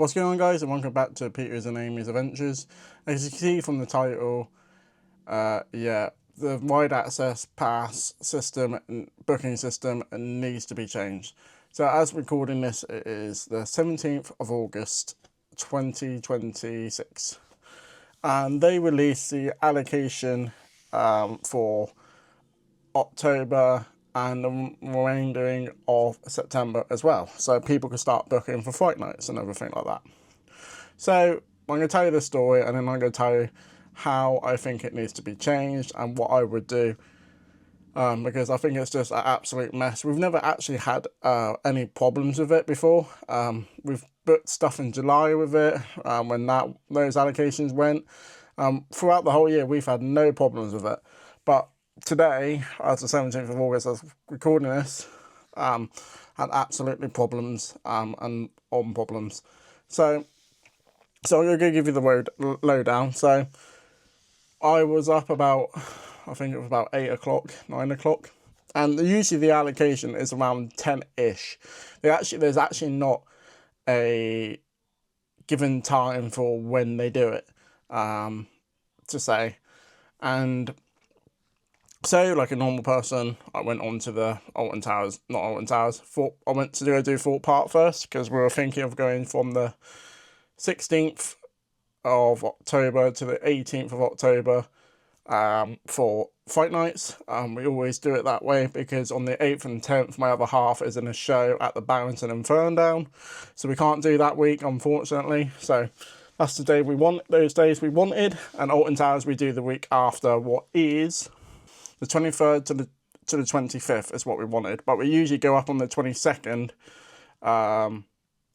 What's going on, guys, and welcome back to Peter's and Amy's Adventures. As you can see from the title, the wide access pass system and booking system needs to be changed. So as recording this, it is the 17th of August 2026, and they released the allocation for October and the remaining of September as well, so people can start booking for flight nights and everything like that. So I'm going to tell you the story, and then I'm going to tell you how I think it needs to be changed and what I would do, because I think it's just an absolute mess. We've never actually had any problems with it before. We've booked stuff in July with it, when those allocations went. Throughout the whole year, we've had no problems with it. But today, as the 17th of August, I was recording this, had absolutely problems and on problems. So I'm going to give you the lowdown. So I was up about, I think it was about 8 o'clock, 9 o'clock. And usually the allocation is around 10-ish. There's actually not a given time for when they do it, to say. And so, like a normal person, I went on to the Alton Towers, not Alton Towers, I went to go do Thorpe Park first, because we were thinking of going from the 16th of October to the 18th of October for fight nights. We always do it that way because on the 8th and 10th, my other half is in a show at the Barrington and Ferndown, so we can't do that week, unfortunately. So that's the day we want, those days we wanted. And Alton Towers we do the week after, what is the 23rd to the 25th is what we wanted, but we usually go up on the 22nd,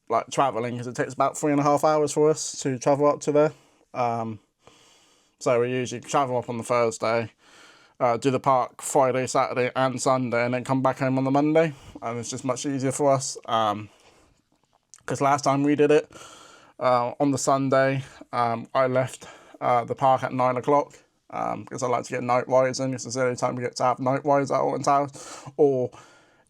like travelling, because it takes about 3.5 hours for us to travel up to there. So we usually travel up on the Thursday, do the park Friday, Saturday and Sunday, and then come back home on the Monday, and it's just much easier for us, because last time we did it on the Sunday, I left the park at 9 o'clock, because I like to get night rides in. This is the only time we get to have night rides at Alton Towers, or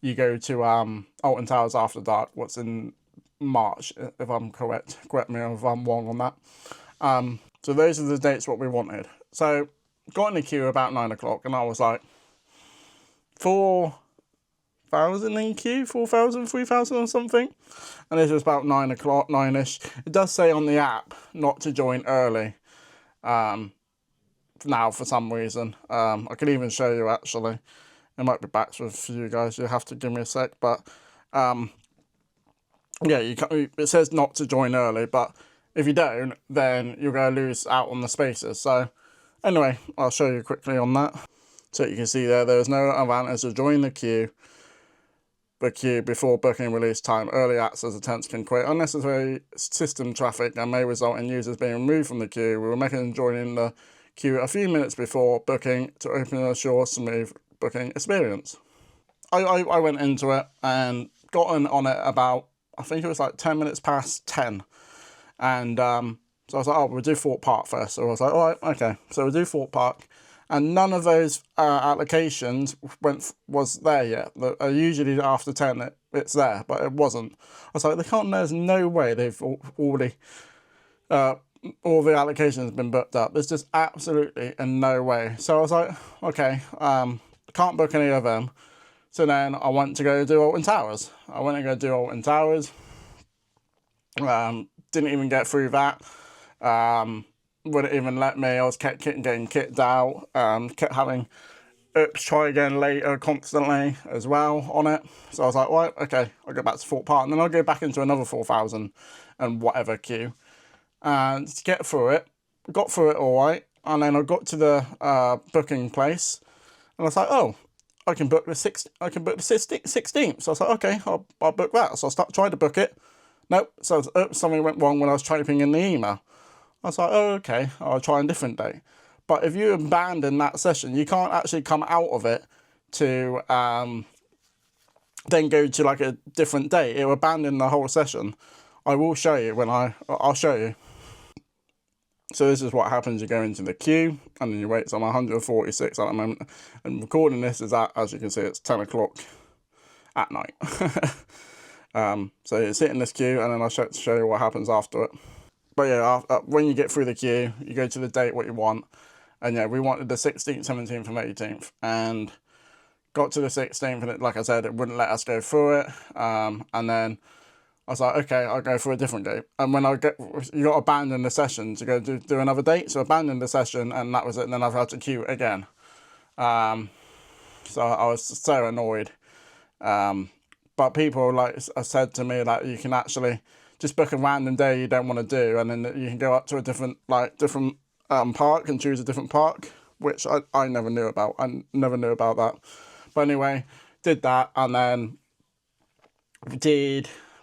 you go to Alton Towers after dark, what's in March, if I'm correct me if I'm wrong on that. So those are the dates what we wanted. So got in the queue about 9 o'clock, and I was like 4,000 in queue, 4,000, 3,000 or something, and this was about 9 o'clock, 9ish. It does say on the app not to join early now for some reason. I can even show you, actually. It might be back with you guys, you have to give me a sec, but yeah, it says not to join early, but if you don't, then you're going to lose out on the spaces. So anyway, I'll show you quickly on that. So you can see there's no advantage to join the queue before booking release time. Early access attempts can create unnecessary system traffic and may result in users being removed from the queue. We will make them joining the queue a few minutes before booking to open and ensure smooth booking experience. I went into it and gotten on it about, I think it was like 10 minutes past 10. And so I was like, oh, we'll do Thorpe Park first. So I was like, all right, okay. So we'll do Thorpe Park. And none of those applications was there yet. Usually after 10, it's there, but it wasn't. I was like, there's no way they've already, all the allocations have been booked up. There's just absolutely no way. So I was like, okay, can't book any of them. So then I went to go do Alton Towers. I went to go do Alton Towers. Didn't even get through that. Wouldn't even let me. I was kept getting kicked out. Kept having oops, try again later constantly as well on it. So I was like, right, okay, I'll go back to Thorpe Park, and then I'll go back into another 4,000 and whatever queue. And to get through it, got through it all right. And then I got to the booking place, and I was like, oh, I can book the 16th. So I was like, okay, I'll book that. So I tried to book it. Nope. So something went wrong when I was typing in the email. I was like, oh, okay, I'll try a different date. But if you abandon that session, you can't actually come out of it to then go to like a different date. It'll abandon the whole session. I will show you when I'll show you. So this is what happens. You go into the queue and then you wait. So I'm 146 at the moment. And recording this is at, as you can see, it's 10 o'clock at night. So you sit in this queue, and then I'll show you what happens after it. But yeah, when you get through the queue, you go to the date what you want. And yeah, we wanted the 16th, 17th, and 18th. And got to the 16th, and like I said, it wouldn't let us go through it. And then I was like, okay, I'll go for a different date. And when you got to abandon the session to go do another date. So abandon the session, and that was it. And then I've had to queue again. So I was so annoyed. But people like said to me, like, you can actually just book a random day you don't want to do, and then you can go up to a different park and choose a different park, which I never knew about. I never knew about that. But anyway, did that, and then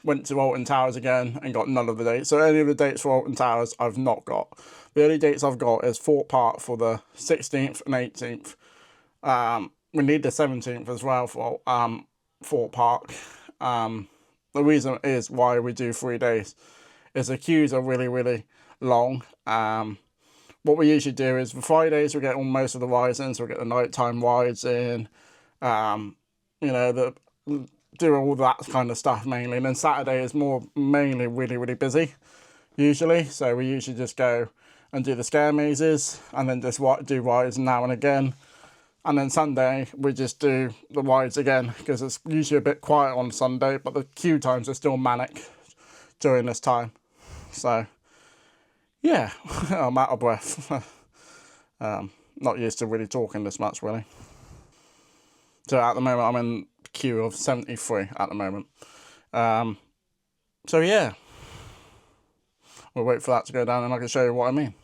went to Alton Towers again and got none of the dates. So any of the dates for Alton Towers I've not got. The only dates I've got is Fort Park for the 16th and 18th. We need the 17th as well for Fort Park. The reason is why we do 3 days is the queues are really, really long. What we usually do is for Fridays we get most of the rides in, so we get the nighttime rides in, do all that kind of stuff mainly. And then Saturday is mainly really, really busy usually. So we usually just go and do the scare mazes, and then just do rides now and again. And then Sunday, we just do the rides again, because it's usually a bit quiet on Sunday, but the queue times are still manic during this time. So, yeah, I'm out of breath. Not used to really talking this much, really. So at the moment, I'm in queue of 73 at the moment. So, yeah. We'll wait for that to go down, and I can show you what I mean.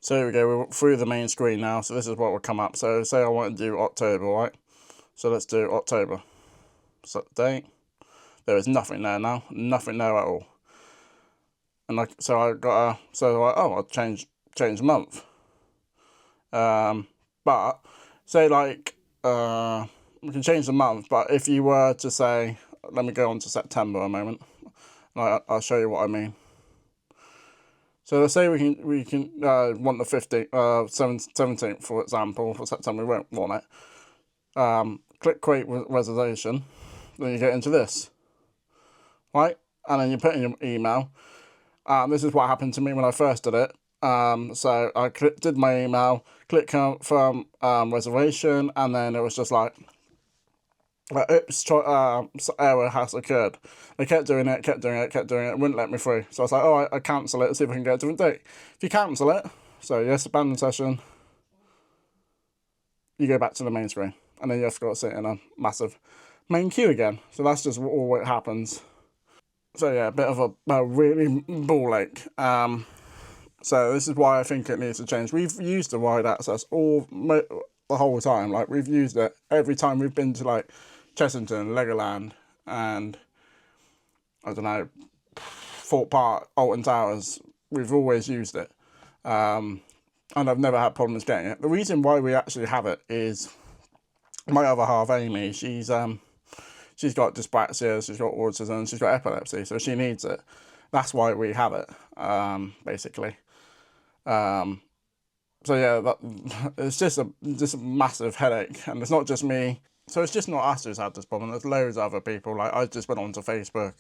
So here we go, we're through the main screen now, so this is what will come up. So say I want to do October, right? So let's do October. Set the date. There is nothing there now, nothing there at all. And I'll change the month. But say we can change the month, but if you were to say, let me go on to September a moment. I'll show you what I mean. So let's say we can want the 15th, 17th, for example, for September. We won't want it. Click create reservation. Then you get into this, right? And then you put in your email. This is what happened to me when I first did it. So I did my email, click confirm reservation, and then it was just like, oops, error has occurred. They kept doing it, it wouldn't let me through. So I was like, oh, I cancel it, see if I can get a different date. If you cancel it, so yes, abandon session, you go back to the main screen, and then you have got to sit in a massive main queue again. So that's just all what happens. So yeah, a bit of a really ball ache. So this is why I think it needs to change. We've used the wide access the whole time. Like, we've used it every time we've been to like Chessington, Legoland, and I don't know, Fort Park, Alton Towers. We've always used it, and I've never had problems getting it. The reason why we actually have it is my other half, Amy. She's got dyspraxia, she's got autism, she's got epilepsy, so she needs it. That's why we have it, basically. So yeah, it's just a massive headache, and it's not just me. So it's just not us who's had this problem. There's loads of other people. Like, I just went onto Facebook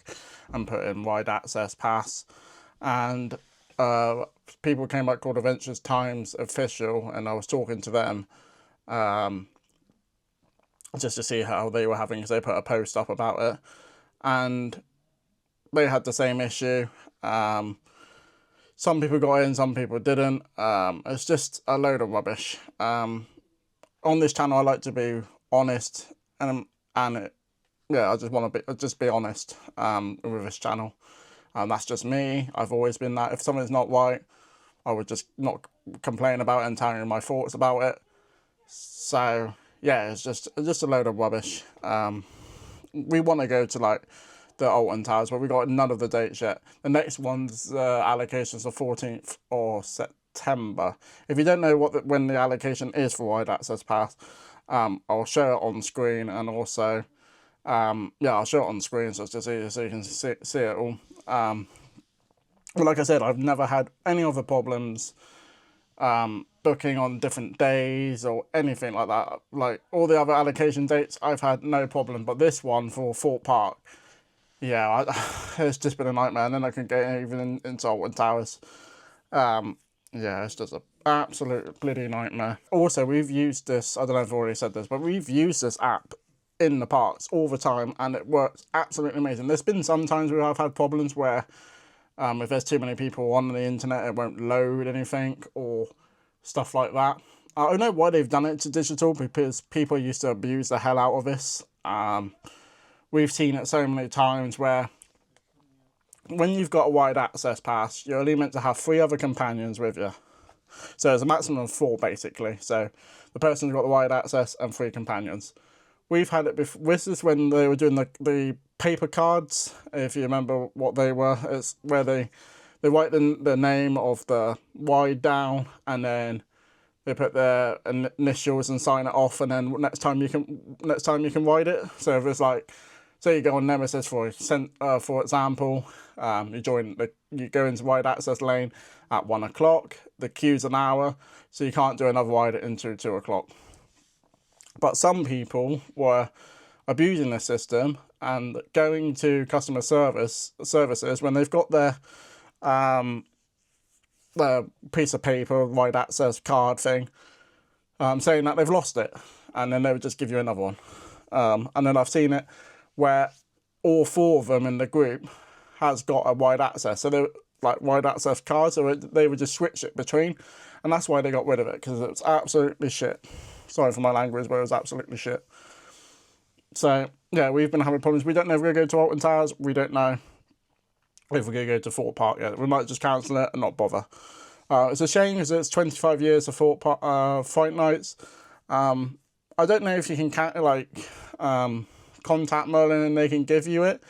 and put in wide access pass, and people came up called Adventures Times official, and I was talking to them just to see how they were having, because they put a post up about it, and they had the same issue. Some people got in, some people didn't. It's just a load of rubbish. On this channel, I like to be honest, and I just want to be honest with this channel. That's just me. I've always been that. If something's not right, I would just not complain about it and tell you my thoughts about it. So yeah, it's just a load of rubbish. We want to go to like the Alton Towers, but we got none of the dates yet. The next one's allocation's the 14th of September. If you don't know when the allocation is for wide access pass, I'll show it on screen, and also I'll show it on screen so it's just easier so you can see it all. But like I said, I've never had any other problems booking on different days or anything like that. Like, all the other allocation dates, I've had no problem, but this one for Fort Park Yeah, it's just been a nightmare, and then I can get even into Alton Towers. Um, yeah, it's just an absolute bloody nightmare. Also, we've used this, I don't know if I've already said this, but we've used this app in the parks all the time, and it works absolutely amazing. There's been some times where I've had problems where if there's too many people on the internet, it won't load anything or stuff like that. I don't know why they've done it to digital, because people used to abuse the hell out of this. We've seen it so many times where when you've got a wide access pass, you're only meant to have 3 other companions with you. So there's a maximum of 4 basically. So the person's got the wide access and 3 companions. We've had it before. This is when they were doing the paper cards, if you remember what they were. It's where they write the name of the wide down, and then they put their initials and sign it off, and then next time you can ride it. So if it's like, say you go on Nemesis for example, you go into wide access lane at 1 o'clock. The queue's an hour, so you can't do another ride into 2 o'clock. But some people were abusing the system and going to customer services when they've got their piece of paper, wide access card thing, saying that they've lost it, and then they would just give you another one. And then I've seen it where all 4 of them in the group has got a wide access, so they're like wide access cards, so they would just switch it between, and that's why they got rid of it, because it's absolutely shit. Sorry for my language, but it was absolutely shit. So yeah, we've been having problems. We don't know if we're going to go to Alton Towers. We don't know if we're going to go to Thorpe Park yet. We might just cancel it and not bother. It's a shame because it's 25 years of Thorpe Fright Nights. I don't know if you can contact Merlin and they can give you it.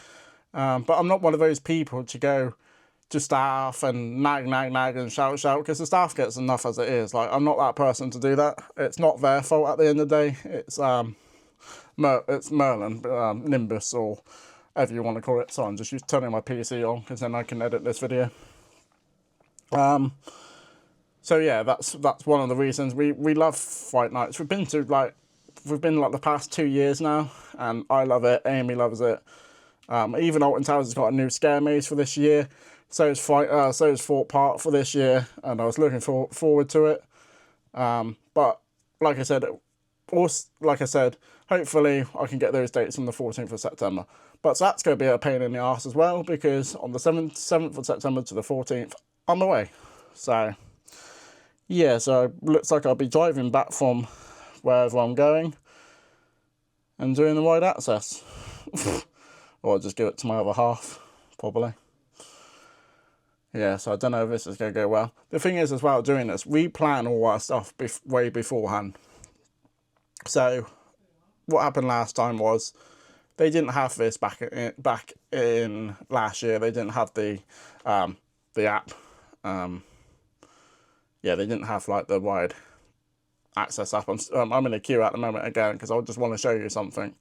But I'm not one of those people to go to staff and nag and shout, because the staff gets enough as it is. Like, I'm not that person to do that. It's not their fault at the end of the day. It's Merlin, Nimbus, or whatever you want to call it. So I'm just turning my PC on, because then I can edit this video. So yeah, that's one of the reasons we love Fright Nights. We've been the past 2 years now, and I love it. Amy loves it. Even Alton Towers has got a new scare maze for this year. So is Thorpe Park for this year, and I was looking forward to it. But like I said, hopefully I can get those dates on the 14th of September. But that's going to be a pain in the arse as well, because on the 7th of September to the 14th, I'm away. So yeah, so looks like I'll be driving back from wherever I'm going and doing the wide access. Or I'll just give it to my other half, probably. Yeah, so I don't know if this is going to go well. The thing is, as well, doing this, we plan all our stuff way beforehand. So what happened last time was they didn't have this back in last year. They didn't have the app. Yeah, they didn't have like the wide access app. I'm in a queue at the moment again, because I just want to show you something.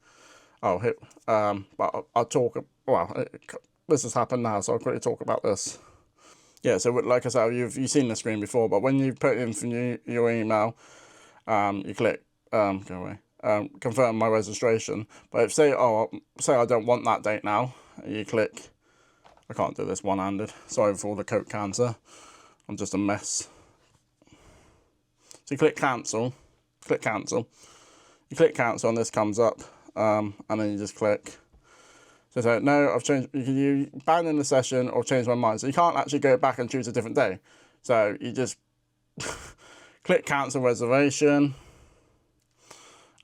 But I'll talk. Well, this has happened now, so I'll quickly talk about this. Yeah, so like I said, you've seen the screen before, but when you put in for your email, you click go away. Confirm my registration. But if say I don't want that date now, you click. I can't do this one-handed. Sorry for all the coat cancer. I'm just a mess. So you click cancel. Click cancel. You click cancel, and this comes up, and then you just click. So no, I've changed. You abandon the session or change my mind. So you can't actually go back and choose a different day. So you just click cancel reservation,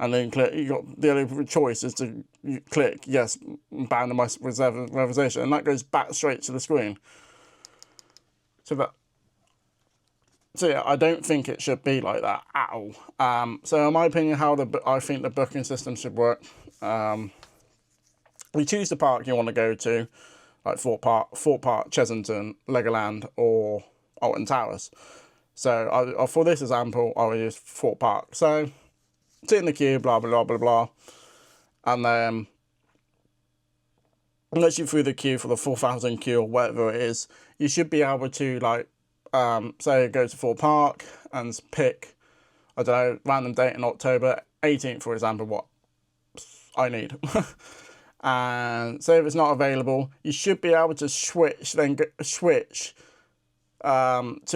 and then click. You got the only choice is to click yes, abandon my reservation, and that goes back straight to the screen. So yeah, I don't think it should be like that at all. So in my opinion, I think the booking system should work. You choose the park you want to go to, like Thorpe Park, Chesington, Legoland, or Alton Towers. So for this example, I will use Thorpe Park. So sit in the queue, blah blah blah blah blah, and then unless you're through the queue for the 4,000 queue or whatever it is, you should be able to say go to Thorpe Park and pick, I don't know, random date in October 18th, for example, what I need. and say if it's not available, you should be able to switch to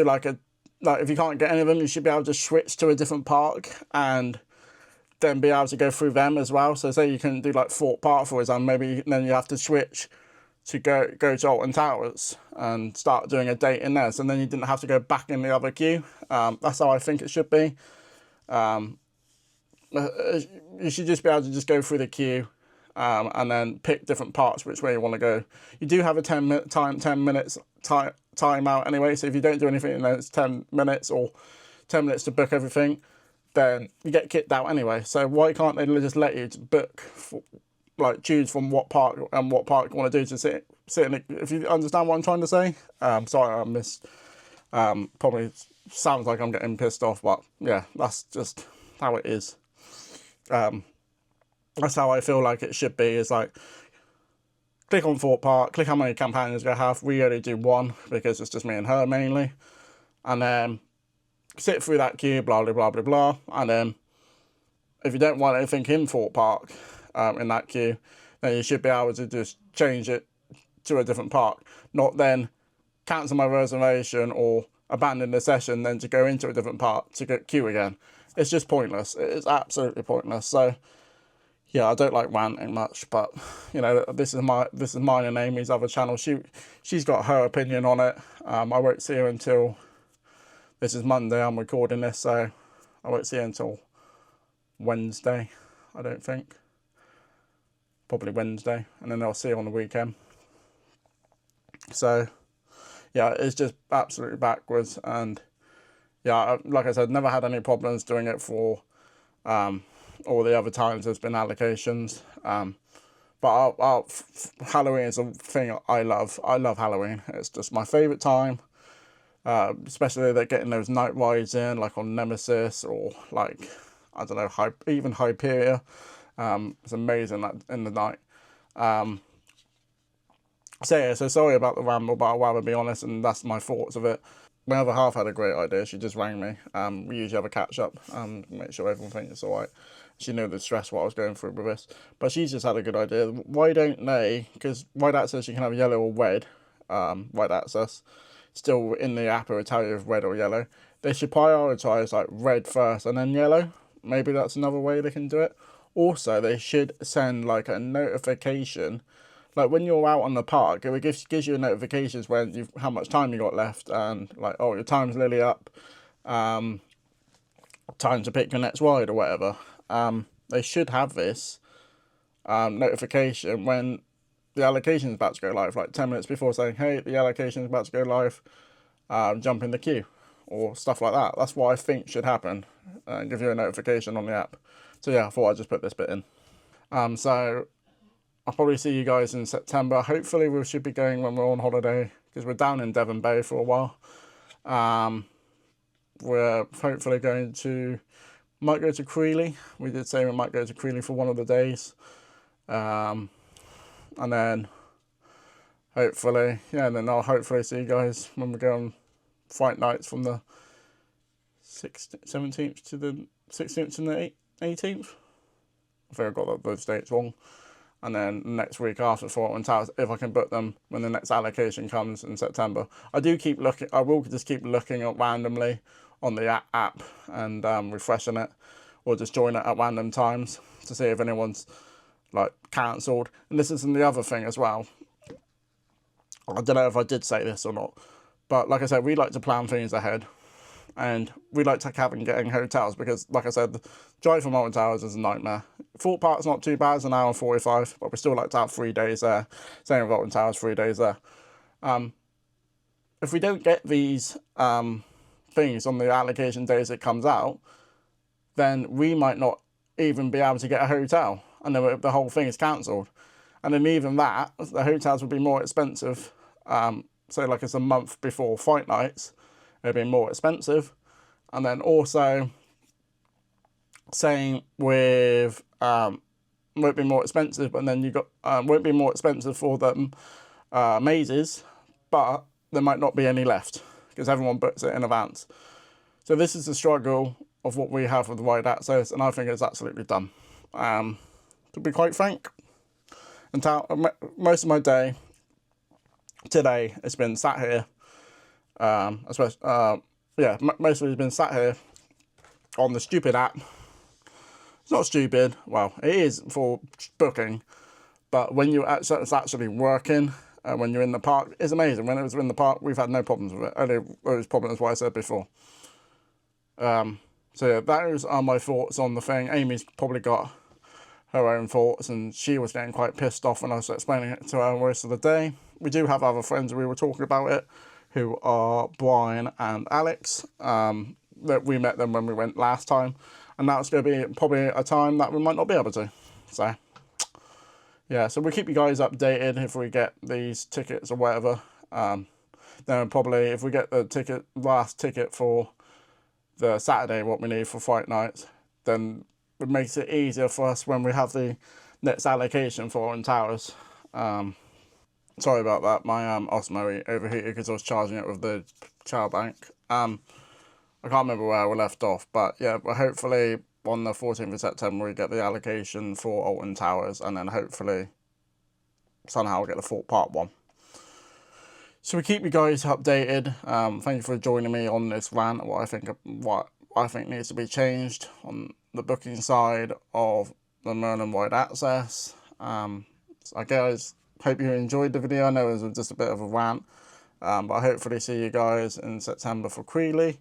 like if you can't get any of them, you should be able to switch to a different park and then be able to go through them as well. So say you can do like Fort Park, for example, maybe then you have to switch to go to Alton Towers and start doing a date in there. So then you didn't have to go back in the other queue. That's how I think it should be. You should just be able to just go through the queue and then pick different parts which way you want to go. You do have a 10 minutes time out anyway. So if you don't do anything in those 10 minutes or 10 minutes to book everything, then you get kicked out anyway. So why can't they just let you book, like choose from what park and what park you want to do to sit in it, if you understand what I'm trying to say. Sorry, I missed. Probably sounds like I'm getting pissed off, but yeah, that's just how it is. That's how I feel like it should be, is like, click on Fort Park, click how many companions you have. We only do one because it's just me and her mainly. And then sit through that queue, blah, blah, blah, blah, blah. And then if you don't want anything in Fort Park in that queue, then you should be able to just change it to a different park. Not then cancel my reservation or abandon the session, then to go into a different park to get queue again. It's just pointless. It's absolutely pointless. So yeah, I don't like ranting much, but you know, this is mine and Amy's other channel. She's got her opinion on it. I won't see her until, this is Monday I'm recording this, so I won't see her until Wednesday, I don't think. Probably Wednesday, and then I'll see her on the weekend. So yeah, it's just absolutely backwards. And yeah, like I said, never had any problems doing it for all the other times there's been allocations. But Halloween is a thing I love. I love Halloween. It's just my favourite time. Especially they're getting those night rides in, like on Nemesis or like, I don't know, even Hyperia. It's amazing that in the night. So yeah, so sorry about the ramble, but I'd rather be honest, and that's my thoughts of it. My other half had a great idea. She just rang me. We usually have a catch up and make sure everyone thinks it's alright. She knew the stress what I was going through with this, but she's just had a good idea. Why don't they? Because Wide Access you can have yellow or red. Wide Access, still in the app it will tell you if red or yellow. They should prioritise like red first and then yellow. Maybe that's another way they can do it. Also, they should send like a notification. Like when you're out on the park, it gives you notifications when how much time you got left, and like, oh, your time's nearly up, time to pick your next ride or whatever. They should have this notification when the allocation is about to go live, like 10 minutes before, saying, hey, the allocation is about to go live, jump in the queue, or stuff like that. That's what I think should happen, give you a notification on the app. So yeah, I thought I'd just put this bit in. So I'll probably see you guys in September. Hopefully we should be going when we're on holiday, because we're down in Devon Bay for a while. We're hopefully might go to Creeley. We did say we might go to Creeley for one of the days. And then hopefully, yeah, then I'll hopefully see you guys when we go on fight nights from the 17th to the 16th and the 18th. I think I got those dates wrong. And then next week after for Alton Towers, if I can book them when the next allocation comes in September. I will just keep looking at randomly on the app and refreshing it, or just join it at random times to see if anyone's like cancelled. And this isn't the other thing as well. I don't know if I did say this or not, but like I said, we like to plan things ahead. And we like to getting hotels because, like I said, the drive from Alton Towers is a nightmare. Fort Park's not too bad, it's an hour and 45, but we still like to have 3 days there. Same with Alton Towers, 3 days there. If we don't get these things on the allocation days it comes out, then we might not even be able to get a hotel, and then the whole thing is cancelled. And then even that, the hotels would be more expensive. So like it's a month before fight nights, it'd be more expensive. And then also same with won't be more expensive, but then you got won't be more expensive for them mazes, but there might not be any left because everyone books it in advance. So this is the struggle of what we have with the Wide Access, and I think it's absolutely dumb. To be quite frank, Most of my day today has been sat here, especially, yeah, mostly it's been sat here on the stupid app. It's not stupid, well, it is for booking, but when it's actually working, when you're in the park, it's amazing. When it was in the park, we've had no problems with it. Only those problems, what I said before. So yeah, those are my thoughts on the thing. Amy's probably got her own thoughts, and she was getting quite pissed off when I was explaining it to her most of the day. We do have other friends we were talking about it, who are Brian and Alex. That we met them when we went last time, and that's going to be probably a time that we might not be able to. So yeah, so we'll keep you guys updated if we get these tickets or whatever. Then probably if we get the last ticket for the Saturday, what we need for Fright Nights, then it makes it easier for us when we have the next allocation for Alton Towers. Sorry about that, my Osmo overheated because I was charging it with the power bank. I can't remember where we left off, but yeah, but hopefully on the 14th of September we get the allocation for Alton Towers, and then hopefully somehow get the Fort Park one. So we keep you guys updated. Thank you for joining me on this rant. What I think needs to be changed on the booking side of the Merlin wide access. So guys, hope you enjoyed the video. I know it was just a bit of a rant, but I hopefully see you guys in September for Creeley.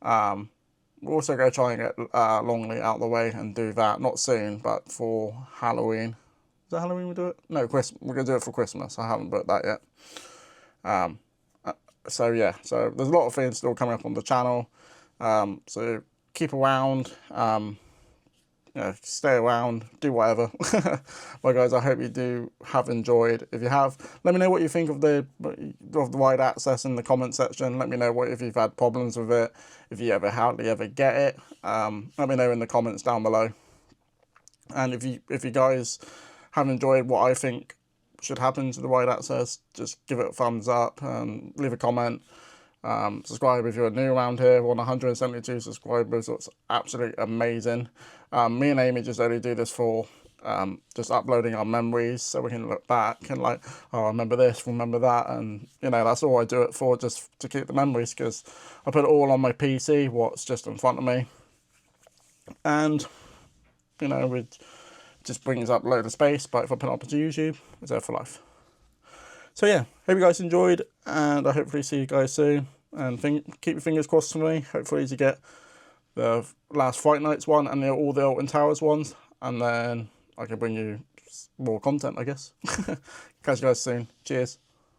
We're also going to try and get Longley out of the way and do that, not soon, but for Halloween. Is that Halloween we do it? No, we're going to do it for Christmas. I haven't booked that yet. So yeah, so there's a lot of things still coming up on the channel. So keep around, stay around, do whatever. Well guys, I hope you have enjoyed. If you have, let me know what you think of the wide access in the comment section. Let me know if you've had problems with it, if you hardly ever get it. Let me know in the comments down below. And if you guys have enjoyed what I think should happen to the wide access, just give it a thumbs up and leave a comment. Subscribe if you're new around here. We're on 172 subscribers, so it's absolutely amazing. Me and Amy just only do this for just uploading our memories, so we can look back and like, oh, remember this, remember that, and that's all I do it for, just to keep the memories, because I put it all on my PC, what's just in front of me, and it just brings up a load of space. But if I put it up to YouTube, it's there for life. So yeah, hope you guys enjoyed, and I hopefully see you guys soon. And keep your fingers crossed for me. Hopefully to get the last Fright Nights one and all the Alton Towers ones, and then I can bring you more content, I guess. Catch you guys soon. Cheers.